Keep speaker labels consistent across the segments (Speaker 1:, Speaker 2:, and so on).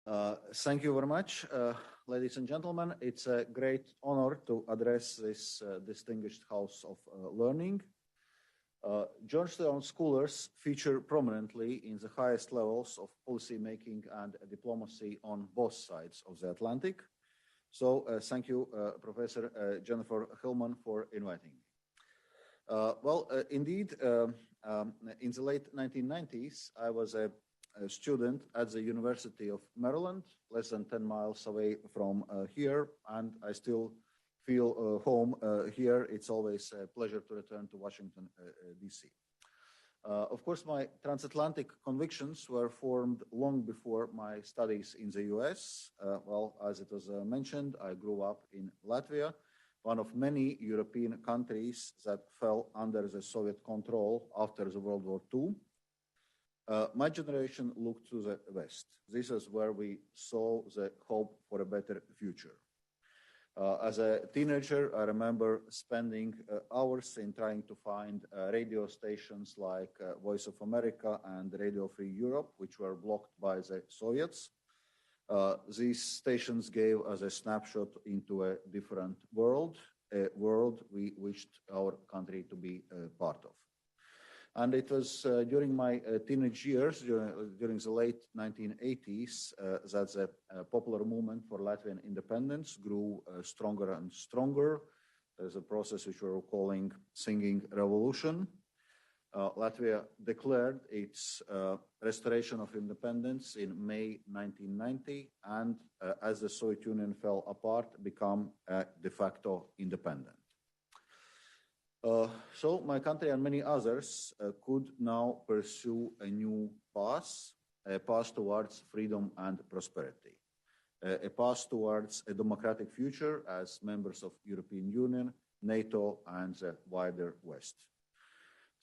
Speaker 1: Thank you very much, ladies and gentlemen. It's a great honor to address this distinguished House of Learning. Georgetown scholars feature prominently in the highest levels of policy making and diplomacy on both sides of the Atlantic. So thank you, Professor Jennifer Hillman, for inviting me. Indeed, in the late 1990s, I was a student at the University of Maryland, less than 10 miles away from here, and I still feel home here. It's always a pleasure to return to Washington, D.C. Of course, my transatlantic convictions were formed long before my studies in the U.S. As it was mentioned, I grew up in Latvia, one of many European countries that fell under the Soviet control after the World War II. My generation looked to the West. This is where we saw the hope for a better future. As a teenager, I remember spending hours in trying to find radio stations like Voice of America and Radio Free Europe, which were blocked by the Soviets. These stations gave us a snapshot into a different world, a world we wished our country to be part of. And it was during my teenage years, during the late 1980s, that the popular movement for Latvian independence grew stronger and stronger. There's a process which we're calling Singing Revolution. Latvia declared its restoration of independence in May 1990, and as the Soviet Union fell apart, became de facto independent. So my country and many others could now pursue a new path, a path towards freedom and prosperity, a path towards a democratic future as members of European Union, NATO, and the wider West.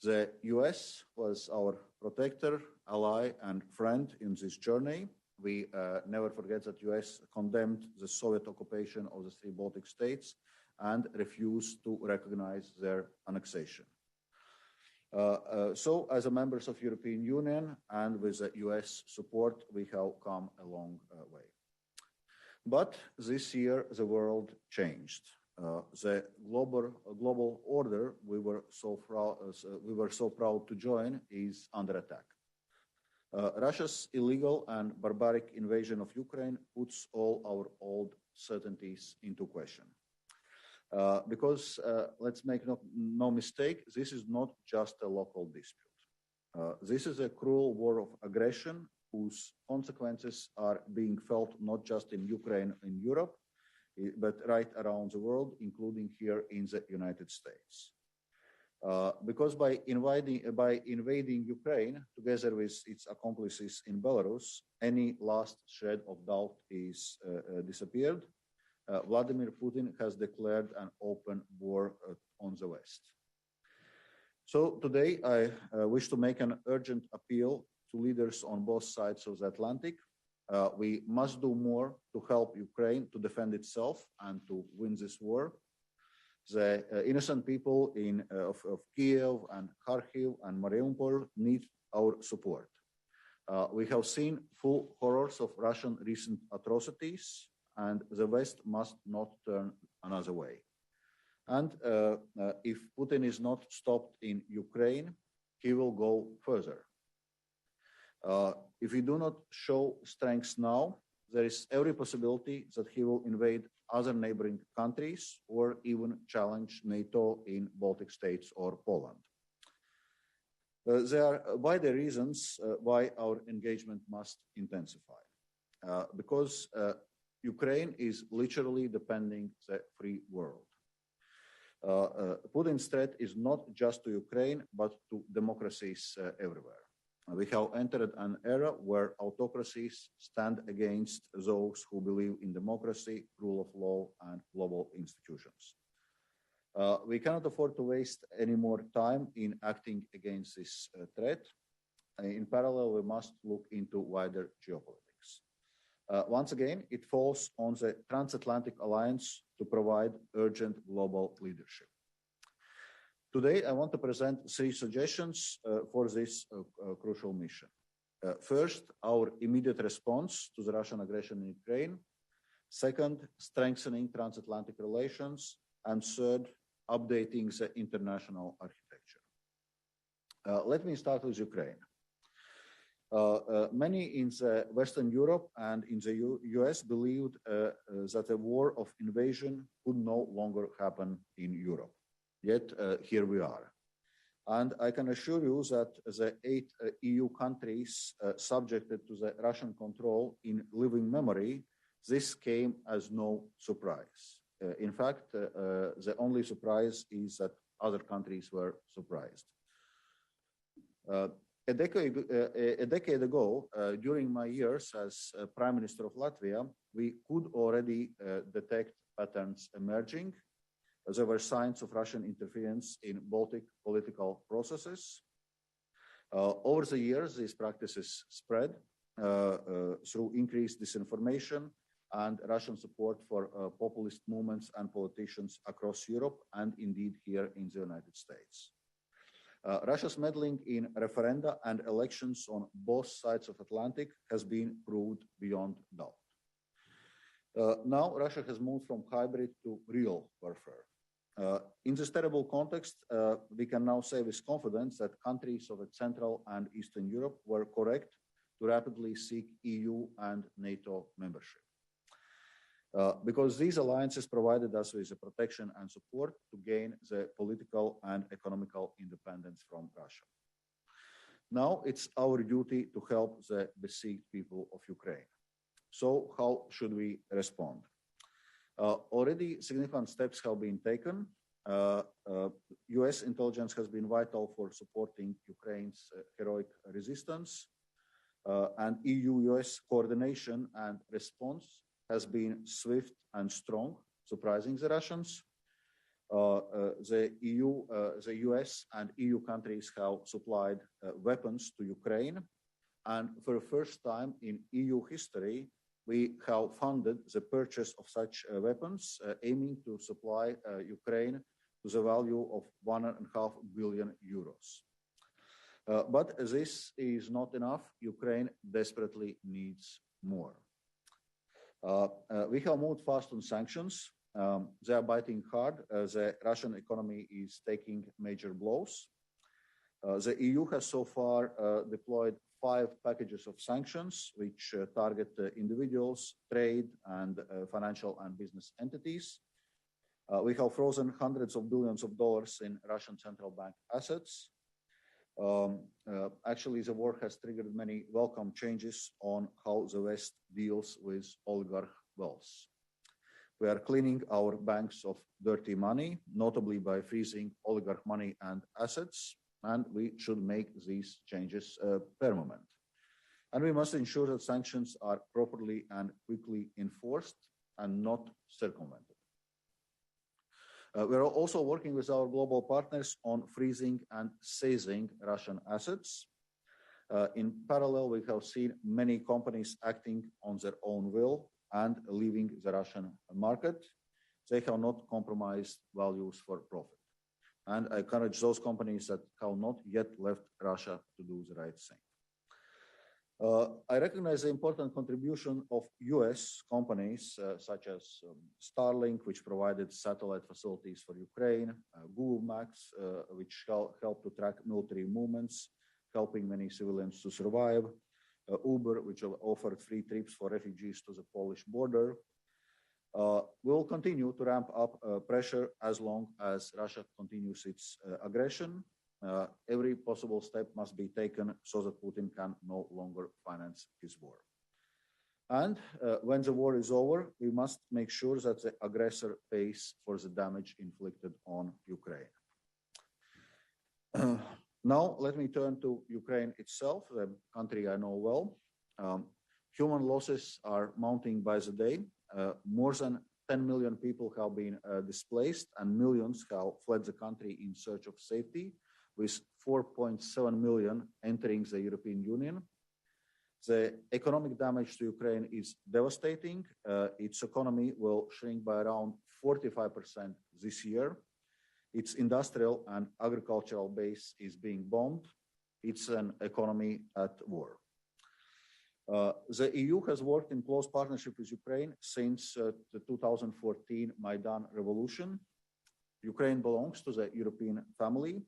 Speaker 1: The US was our protector, ally, and friend in this journey. We never forget that US condemned the Soviet occupation of the three Baltic states and refused to recognize their annexation. So as a members of European Union and with the US support, we have come a long way. But this year, the world changed. The global order we were so proud to join is under attack. Russia's illegal and barbaric invasion of Ukraine puts all our old certainties into question. Because let's make no mistake, this is not just a local dispute. This is a cruel war of aggression whose consequences are being felt not just in Ukraine and Europe, but right around the world, including here in the United States. Because by invading Ukraine, together with its accomplices in Belarus, any last shred of doubt is disappeared. Vladimir Putin has declared an open war on the West. So today I wish to make an urgent appeal to leaders on both sides of the Atlantic. We must do more to help Ukraine to defend itself and to win this war. The innocent people of Kiev and Kharkiv and Mariupol need our support. We have seen full horrors of Russian recent atrocities, and the West must not turn another way. And if Putin is not stopped in Ukraine, he will go further. If we do not show strength now, there is every possibility that he will invade other neighboring countries or even challenge NATO in Baltic states or Poland. There are wider reasons why our engagement must intensify. Because Ukraine is literally defending the free world. Putin's threat is not just to Ukraine, but to democracies everywhere. We have entered an era where autocracies stand against those who believe in democracy, rule of law, and global institutions. We cannot afford to waste any more time in acting against this threat. In parallel, we must look into wider geopolitics. Once again, it falls on the transatlantic alliance to provide urgent global leadership. Today, I want to present 3 suggestions for this crucial mission. First, our immediate response to the Russian aggression in Ukraine. Second, strengthening transatlantic relations. And third, updating the international architecture. Let me start with Ukraine. Many in the Western Europe and in the US believed that a war of invasion could no longer happen in Europe. Yet here we are. And I can assure you that the 8 EU countries subjected to the Russian control in living memory, this came as no surprise. In fact, the only surprise is that other countries were surprised. A decade ago, during my years as Prime Minister of Latvia, we could already detect patterns emerging. There were signs of Russian interference in Baltic political processes. Over the years, these practices spread through increased disinformation and Russian support for populist movements and politicians across Europe and indeed here in the United States. Russia's meddling in referenda and elections on both sides of Atlantic has been proved beyond doubt. Now Russia has moved from hybrid to real warfare. In this terrible context, we can now say with confidence that countries of Central and Eastern Europe were correct to rapidly seek EU and NATO membership. Because these alliances provided us with the protection and support to gain the political and economical independence from Russia. Now it's our duty to help the besieged people of Ukraine. So how should we respond? Already significant steps have been taken. US intelligence has been vital for supporting Ukraine's heroic resistance, and EU-US coordination and response has been swift and strong, surprising the Russians. The US and EU countries have supplied weapons to Ukraine, and for the first time in EU history, we have funded the purchase of such weapons, aiming to supply Ukraine to the value of 1.5 billion euros. But this is not enough. Ukraine desperately needs more. We have moved fast on sanctions. They are biting hard. The Russian economy is taking major blows. The EU has so far deployed 5 packages of sanctions, which target individuals, trade, and financial and business entities. We have frozen hundreds of billions of dollars in Russian central bank assets. Actually, the war has triggered many welcome changes on how the West deals with oligarch wealth. We are cleaning our banks of dirty money, notably by freezing oligarch money and assets, and we should make these changes permanent. And we must ensure that sanctions are properly and quickly enforced and not circumvented. We are also working with our global partners on freezing and seizing Russian assets. In parallel, we have seen many companies acting on their own will and leaving the Russian market. They have not compromised values for profit. And I encourage those companies that have not yet left Russia to do the right thing. I recognize the important contribution of US companies such as Starlink, which provided satellite facilities for Ukraine, Google Maps, which helped to track military movements, helping many civilians to survive, Uber, which offered free trips for refugees to the Polish border. We will continue to ramp up pressure as long as Russia continues its aggression. Every possible step must be taken so that Putin can no longer finance his war. And when the war is over, we must make sure that the aggressor pays for the damage inflicted on Ukraine. Now, let me turn to Ukraine itself, the country I know well. Human losses are mounting by the day. More than 10 million people have been displaced, and millions have fled the country in search of safety, with 4.7 million entering the European Union. The economic damage to Ukraine is devastating. Its economy will shrink by around 45% this year. Its industrial and agricultural base is being bombed. It's an economy at war. The EU has worked in close partnership with Ukraine since the 2014 Maidan revolution. Ukraine belongs to the European family.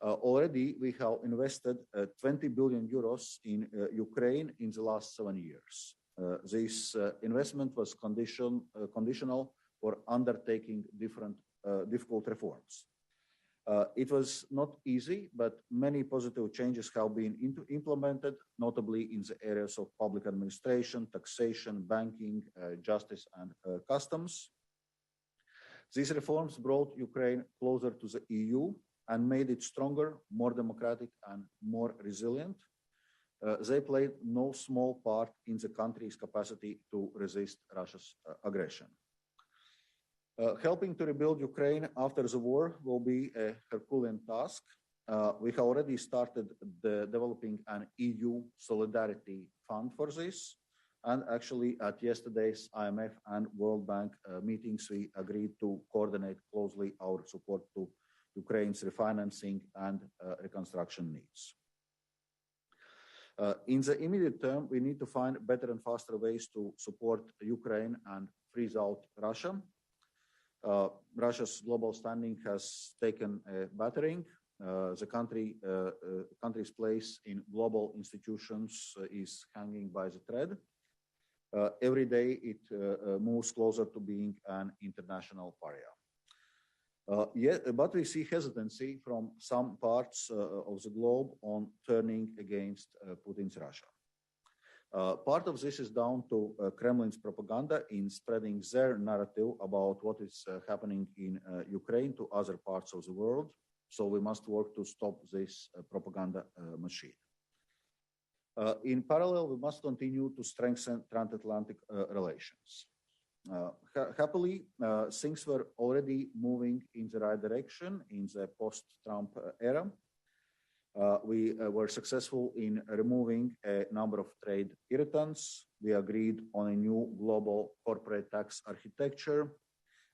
Speaker 1: Already, we have invested 20 billion euros in Ukraine in the last 7 years. This investment was conditional for undertaking difficult reforms. It was not easy, but many positive changes have been implemented, notably in the areas of public administration, taxation, banking, justice, and customs. These reforms brought Ukraine closer to the EU and made it stronger, more democratic, and more resilient. They played no small part in the country's capacity to resist Russia's aggression. Helping to rebuild Ukraine after the war will be a Herculean task. We have already started developing an EU solidarity fund for this. And actually, at yesterday's IMF and World Bank meetings, we agreed to coordinate closely our support to Ukraine's refinancing and reconstruction needs. In the immediate term, we need to find better and faster ways to support Ukraine and freeze out Russia. Russia's global standing has taken a battering. The country's place in global institutions is hanging by the thread. Every day, it moves closer to being an international pariah. But we see hesitancy from some parts of the globe on turning against Putin's Russia. Part of this is down to Kremlin's propaganda in spreading their narrative about what is happening in Ukraine to other parts of the world. So we must work to stop this propaganda machine. In parallel, we must continue to strengthen transatlantic relations. Happily, things were already moving in the right direction in the post-Trump era. We were successful in removing a number of trade irritants. We agreed on a new global corporate tax architecture,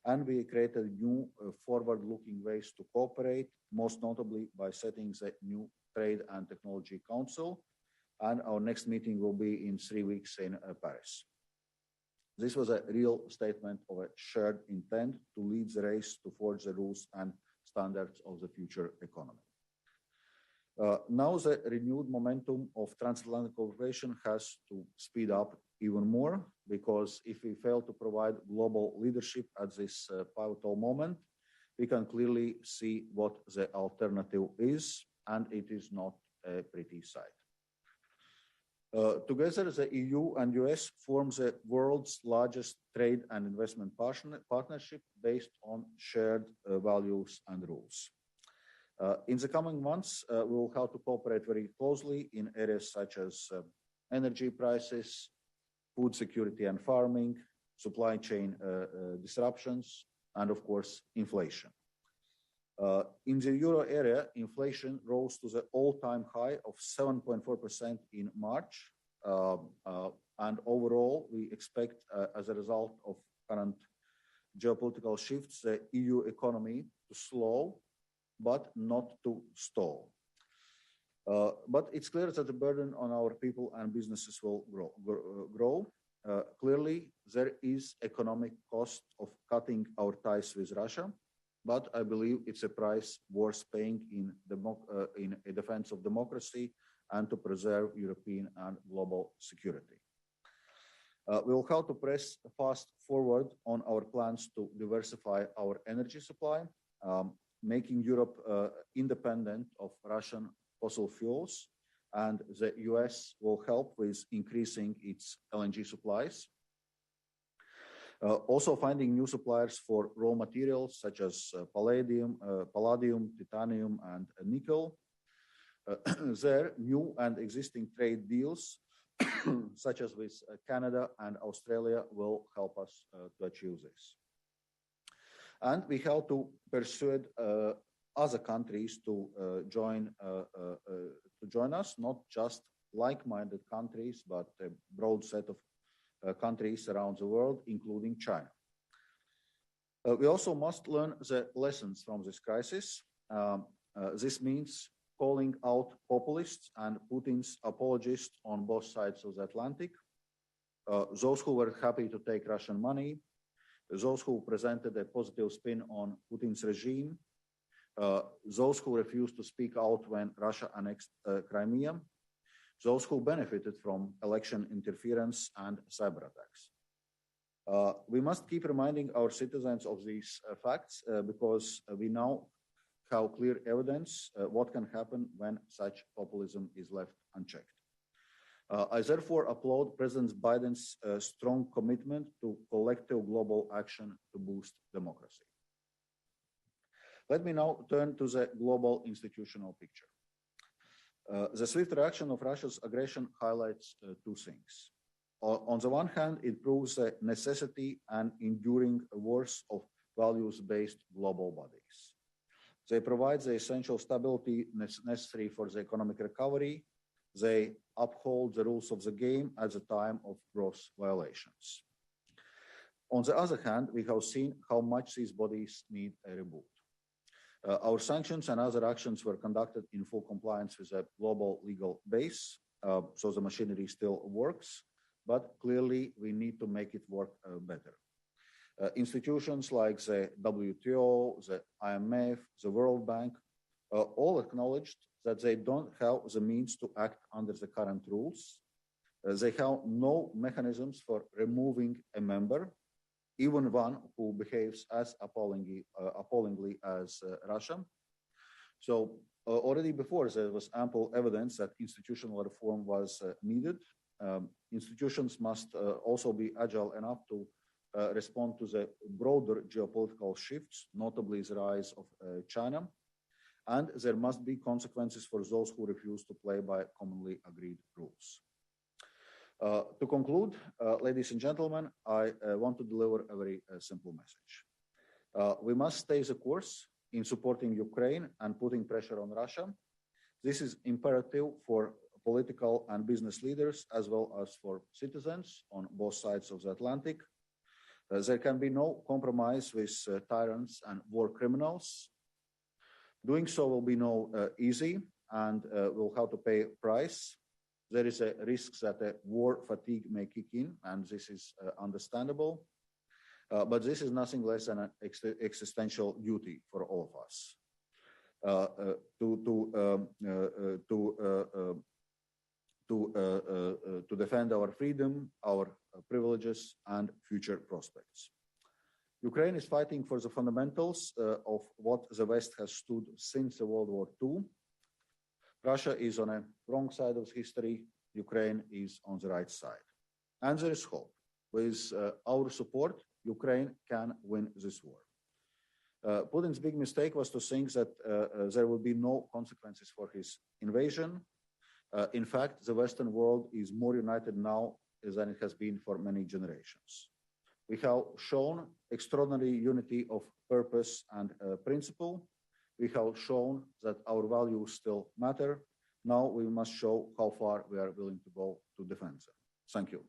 Speaker 1: and we created new forward-looking ways to cooperate, most notably by setting the new Trade and Technology Council. And our next meeting will be in 3 weeks in Paris. This was a real statement of a shared intent to lead the race to forge the rules and standards of the future economy. Now the renewed momentum of transatlantic cooperation has to speed up even more, because if we fail to provide global leadership at this pivotal moment, we can clearly see what the alternative is, and it is not a pretty sight. Together, the EU and US form the world's largest trade and investment partnership based on shared values and rules. In the coming months, we will have to cooperate very closely in areas such as energy prices, food security and farming, supply chain disruptions, and of course, inflation. In the euro area, inflation rose to the all-time high of 7.4% in March. And overall, we expect, as a result of current geopolitical shifts, the EU economy to slow, but not to stall. But it's clear that the burden on our people and businesses will grow. Clearly, there is economic cost of cutting our ties with Russia, but I believe it's a price worth paying in a defense of democracy and to preserve European and global security. We will have to press fast forward on our plans to diversify our energy supply, making Europe independent of Russian fossil fuels, and the US will help with increasing its LNG supplies. Also finding new suppliers for raw materials such as palladium, titanium, and nickel. Their new and existing trade deals, such as with Canada and Australia, will help us to achieve this. And we have to persuade other countries to join us, not just like-minded countries, but a broad set of countries around the world, including China. We also must learn the lessons from this crisis. This means calling out populists and Putin's apologists on both sides of the Atlantic, those who were happy to take Russian money, those who presented a positive spin on Putin's regime, those who refused to speak out when Russia annexed Crimea, those who benefited from election interference and cyber attacks. We must keep reminding our citizens of these facts because we now have clear evidence what can happen when such populism is left unchecked. I therefore applaud President Biden's strong commitment to collective global action to boost democracy. Let me now turn to the global institutional picture. The swift reaction of Russia's aggression highlights two things. On the one hand, it proves the necessity and enduring worth of values-based global bodies. They provide the essential stability necessary for the economic recovery. They uphold the rules of the game at the time of gross violations. On the other hand, we have seen how much these bodies need a reboot. Our sanctions and other actions were conducted in full compliance with a global legal base, so the machinery still works, but clearly we need to make it work better. Institutions like the WTO, the IMF, the World Bank, all acknowledged that they don't have the means to act under the current rules. They have no mechanisms for removing a member, even one who behaves as appallingly as Russia. So already before, there was ample evidence that institutional reform was needed. Institutions must also be agile enough to respond to the broader geopolitical shifts, notably the rise of China. And there must be consequences for those who refuse to play by commonly agreed rules. To conclude, ladies and gentlemen, I want to deliver a very simple message. We must stay the course in supporting Ukraine and putting pressure on Russia. This is imperative for political and business leaders as well as for citizens on both sides of the Atlantic. There can be no compromise with tyrants and war criminals. Doing so will be no easy and we'll have to pay a price. There is a risk that a war fatigue may kick in, and this is understandable. But this is nothing less than an existential duty for all of us to defend our freedom, our privileges, and future prospects. Ukraine is fighting for the fundamentals of what the West has stood since World War II. Russia is on a wrong side of history. Ukraine is on the right side. And there is hope. With our support, Ukraine can win this war. Putin's big mistake was to think that there will be no consequences for his invasion. In fact, the Western world is more united now than it has been for many generations. We have shown extraordinary unity of purpose and principle. We have shown that our values still matter. Now we must show how far we are willing to go to defend them. Thank you.